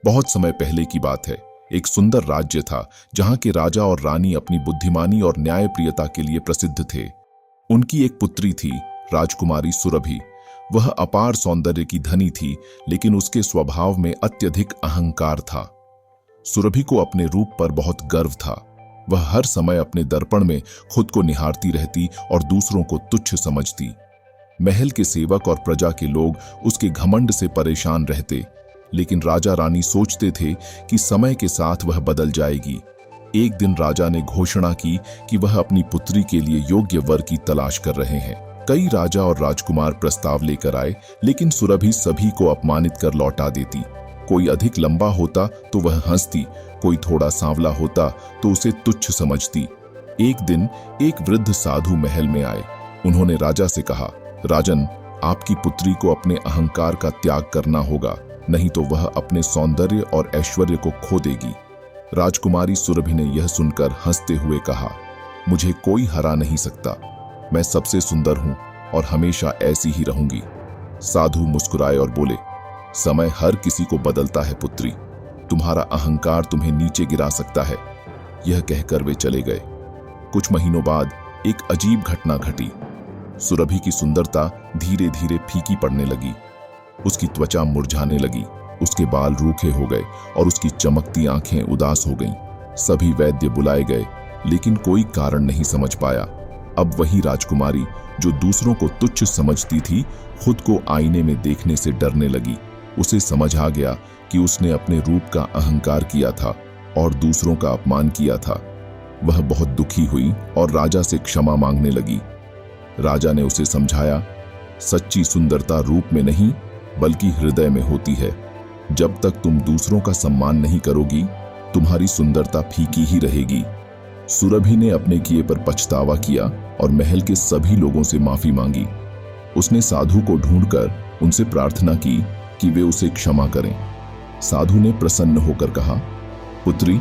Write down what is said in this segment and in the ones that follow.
बहुत समय पहले की बात है। एक सुंदर राज्य था जहां के राजा और रानी अपनी बुद्धिमानी और न्यायप्रियता के लिए प्रसिद्ध थे। उनकी एक पुत्री थी, राजकुमारी सुरभि। वह अपार सौंदर्य की धनी थी, लेकिन उसके स्वभाव में अत्यधिक अहंकार था। सुरभि को अपने रूप पर बहुत गर्व था। वह हर समय अपने दर्पण में खुद को निहारती रहती और दूसरों को तुच्छ समझती। महल के सेवक और प्रजा के लोग उसके घमंड से परेशान रहते, लेकिन राजा रानी सोचते थे कि समय के साथ वह बदल जाएगी। एक दिन राजा ने घोषणा की कि वह अपनी पुत्री के लिए योग्य वर की तलाश कर रहे हैं। कई राजा और राजकुमार प्रस्ताव लेकर आए, लेकिन सुरभि सभी को अपमानित कर लौटा देती। कोई अधिक लंबा होता तो वह हंसती, कोई थोड़ा सांवला होता तो उसे तुच्छ समझती। एक दिन एक वृद्ध साधु महल में आए। उन्होंने राजा से कहा, राजन, आपकी पुत्री को अपने अहंकार का त्याग करना होगा, नहीं तो वह अपने सौंदर्य और ऐश्वर्य को खो देगी। राजकुमारी सुरभि ने यह सुनकर हंसते हुए कहा, मुझे कोई हरा नहीं सकता। मैं सबसे सुंदर हूं और हमेशा ऐसी ही रहूंगी। साधु मुस्कुराए और बोले, समय हर किसी को बदलता है पुत्री, तुम्हारा अहंकार तुम्हें नीचे गिरा सकता है। यह कहकर वे चले गए। कुछ महीनों बाद एक अजीब घटना घटी। सुरभि की सुंदरता धीरे धीरे फीकी पड़ने लगी। उसकी त्वचा मुरझाने लगी, उसके बाल रूखे हो गए और उसकी चमकती आंखें उदास हो गईं। सभी वैद्य बुलाए गए, लेकिन कोई कारण नहीं समझ पाया। अब वही राजकुमारी जो दूसरों को तुच्छ समझती थी, खुद को आईने में देखने से डरने लगी। उसे समझ आ गया कि उसने अपने रूप का अहंकार किया था और दूसरों का अपमान किया था। वह बहुत दुखी हुई और राजा से क्षमा मांगने लगी। राजा ने उसे समझाया, सच्ची सुंदरता रूप में नहीं बल्कि हृदय में होती है। जब तक तुम दूसरों का सम्मान नहीं करोगी, तुम्हारी सुंदरता फीकी ही रहेगी। सुरभि ने अपने किए पर पछतावा किया और महल के सभी लोगों से माफी मांगी। उसने साधु को ढूंढकर उनसे प्रार्थना की कि वे उसे क्षमा करें। साधु ने प्रसन्न होकर कहा, पुत्री,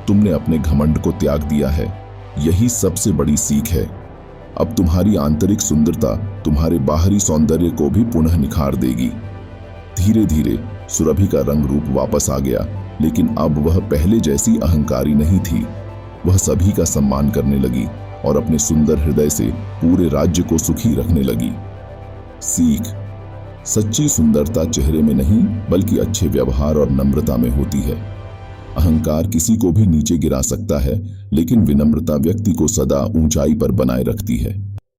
तुमने अपने घमंड को त्याग दिया है। यही सबसे बड़ी सीख है। अब तुम्हारी आंतरिक सुंदरता तुम्हारे बाहरी सौंदर्य को भी पुनः निखार देगी। धीरे धीरे सुरभि का रंग रूप वापस आ गया, लेकिन अब वह पहले जैसी अहंकारी नहीं थी। वह सभी का सम्मान करने लगी और अपने सुंदर हृदय से पूरे राज्य को सुखी रखने लगी। सीख, सच्ची सुंदरता चेहरे में नहीं बल्कि अच्छे व्यवहार और नम्रता में होती है। अहंकार किसी को भी नीचे गिरा सकता है, लेकिन विनम्रता व्यक्ति को सदा ऊंचाई पर बनाए रखती है।